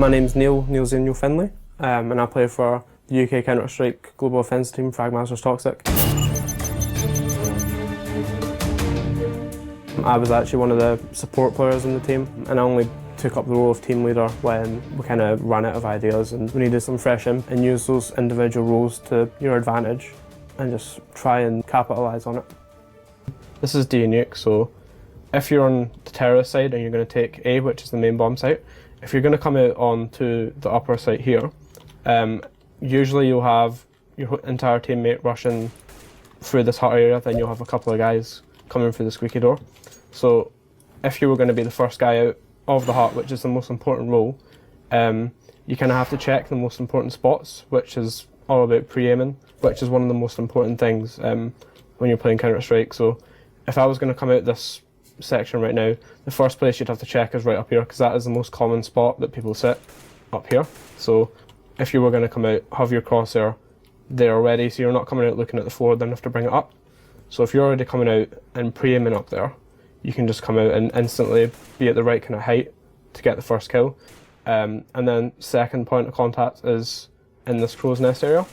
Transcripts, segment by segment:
My name's Neil Zenial Finlay, and I play for the UK Counter-Strike Global Offensive Team, Fragmasters Toxic. I was actually one of the support players in the team, and I only took up the role of team leader when we kind of ran out of ideas and we needed some fresh in and use those individual roles to your advantage and just try and capitalise on it. This is D nuke, so if you're on the terrorist side and you're going to take A, which is the main bomb site, if you're going to come out onto the upper site here, usually you'll have your entire teammate rushing through this hut area, then you'll have a couple of guys coming through the squeaky door. So if you were going to be the first guy out of the hut, which is the most important role, you kind of have to check the most important spots, which is all about pre-aiming, which is one of the most important things when you're playing Counter-Strike. So if I was going to come out this section right now, the first place you'd have to check is right up here, because that is the most common spot that people sit, up here. So if you were going to come out, have your crosshair there already, so you're not coming out looking at the floor, then you have to bring it up. So if you're already coming out and pre-aiming up there, you can just come out and instantly be at the right kind of height to get the first kill. And then second point of contact is in this crow's nest area.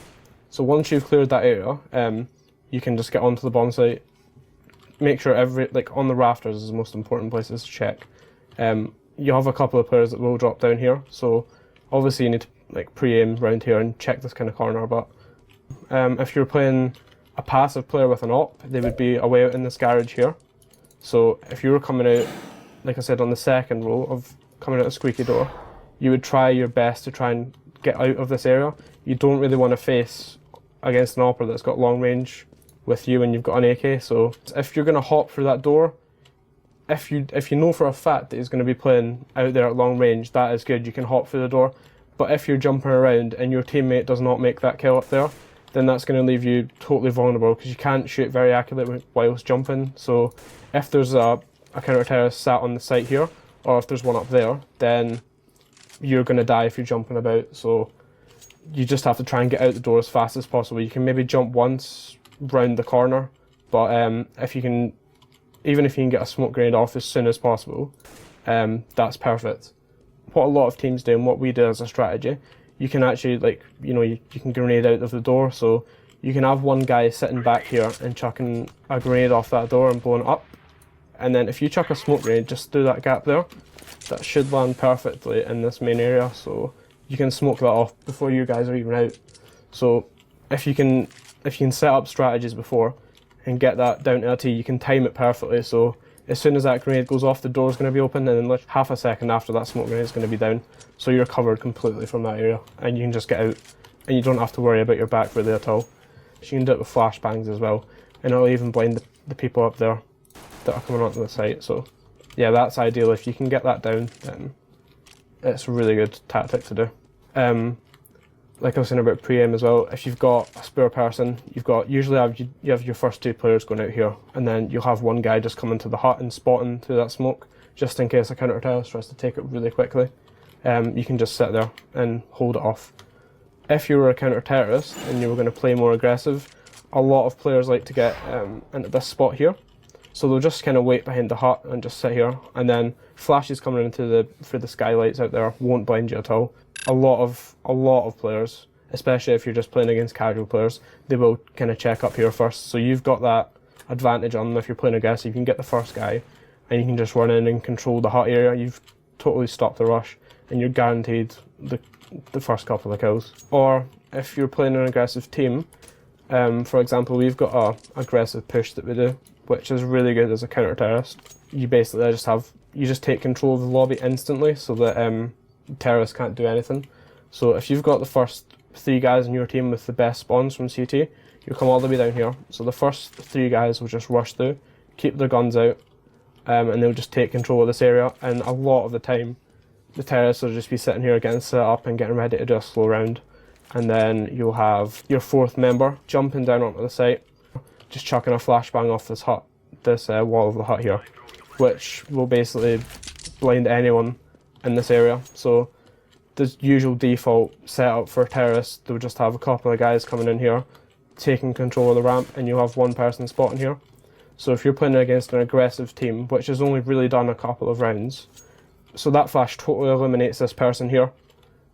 So once you've cleared that area, you can just get onto the bomb site. Make sure on the rafters is the most important places to check. You have a couple of players that will drop down here, so obviously you need to pre-aim around here and check this kind of corner. But if you're playing a passive player with an op, they would be away out in this garage here. So if you were coming out, like I said, on the second row of coming out a squeaky door, you would try your best to try and get out of this area. You don't really want to face against an opera that's got long range with you and you've got an AK. So if you're going to hop through that door, if you know for a fact that he's going to be playing out there at long range, that is good, you can hop through the door. But if you're jumping around and your teammate does not make that kill up there, then that's going to leave you totally vulnerable, because you can't shoot very accurately whilst jumping. So if there's a counter-terrorist sat on the site here, or if there's one up there, then you're going to die if you're jumping about. So you just have to try and get out the door as fast as possible. You can maybe jump once round the corner, but even if you can get a smoke grenade off as soon as possible, that's perfect. What a lot of teams do, and what we do as a strategy, you can actually you can grenade out of the door. So you can have one guy sitting back here and chucking a grenade off that door and blowing it up, and then if you chuck a smoke grenade just through that gap there, that should land perfectly in this main area, so you can smoke that off before you guys are even out. So if you can set up strategies before and get that down to a T, you can time it perfectly. So as soon as that grenade goes off, the door's going to be open, and then half a second after that smoke grenade is going to be down. So you're covered completely from that area, and you can just get out, and you don't have to worry about your back really at all. You can do it with flashbangs as well, and it'll even blind the people up there that are coming onto the site. So yeah, that's ideal. If you can get that down, then it's a really good tactic to do. Like I was saying about pre-aim as well, if you've got a spare person, you have your first two players going out here, and then you'll have one guy just coming to the hut and spotting through that smoke, just in case a counter-terrorist tries to take it really quickly. You can just sit there and hold it off. If you were a counter-terrorist and you were going to play more aggressive, a lot of players like to get into this spot here. So they'll just kind of wait behind the hut and just sit here, and then flashes coming through the skylights out there won't blind you at all. A lot of players, especially if you're just playing against casual players, they will kind of check up here first. So you've got that advantage on them. If you're playing aggressive, you can get the first guy and you can just run in and control the hut area. You've totally stopped the rush, and you're guaranteed the first couple of kills. Or if you're playing an aggressive team, for example, we've got a aggressive push that we do, which is really good as a counter-terrorist. You basically just take control of the lobby instantly, so that terrorists can't do anything. So if you've got the first three guys in your team with the best spawns from CT, you'll come all the way down here. So the first three guys will just rush through, keep their guns out, and they'll just take control of this area. And a lot of the time, the terrorists will just be sitting here getting set up and getting ready to do a slow round. And then you'll have your fourth member jumping down onto the site, just chucking a flashbang off this wall of the hut here, which will basically blind anyone in this area. So the usual default setup for terrorists, they'll just have a couple of guys coming in here, taking control of the ramp, and you'll have one person spotting here. So if you're playing against an aggressive team, which has only really done a couple of rounds, so that flash totally eliminates this person here.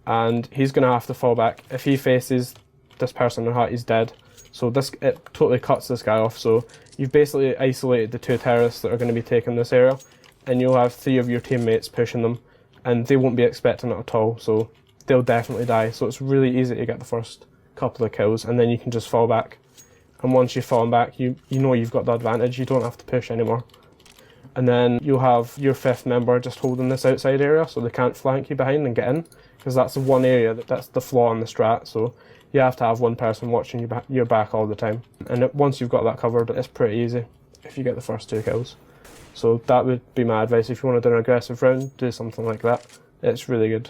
and he's going to have to fall back. If he faces this person in hut, he's dead. So it totally cuts this guy off. So you've basically isolated the 2 terrorists that are going to be taking this area, and you'll have 3 of your teammates pushing them, and they won't be expecting it at all, so they'll definitely die. So it's really easy to get the first couple of kills, and then you can just fall back. And once you've fallen back, you know you've got the advantage, you don't have to push anymore. And then you'll have your 5th member just holding this outside area, so they can't flank you behind and get in, because that's the one area that's the flaw in the strat. So you have to have one person watching your back all the time. And once you've got that covered, it's pretty easy if you get the first 2 kills. So that would be my advice. If you want to do an aggressive round, do something like that. It's really good.